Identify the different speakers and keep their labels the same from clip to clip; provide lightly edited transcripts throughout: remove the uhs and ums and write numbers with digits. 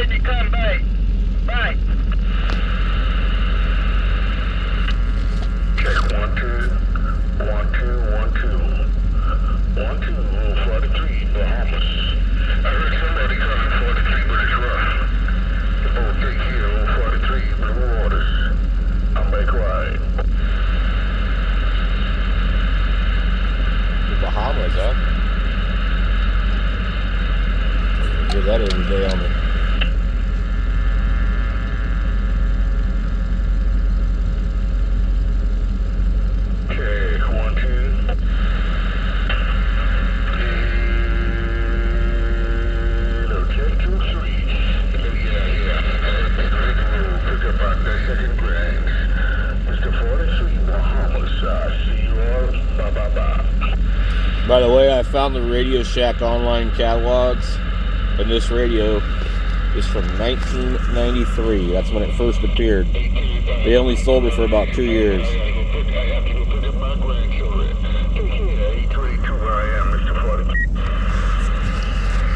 Speaker 1: when you come back. Bye.
Speaker 2: Check 1 2. 1 2 1 2. 1 2 43 Bahamas. I heard somebody calling 43, but it's rough. The boat take here 43 blue waters. I'm back right.
Speaker 3: The Bahamas, huh? I do that every day on the.
Speaker 2: Check 1 2. Hello, check 2 3. Yeah. Big rigmarole. Pick up on the second grand. Mr. 43 Bahamas. I see you all. Bye.
Speaker 3: By the way, I found the Radio Shack online catalogs, and this radio is from 1993. That's when it first appeared. They only sold it for about 2 years.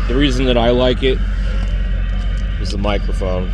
Speaker 3: The reason that I like it is the microphone.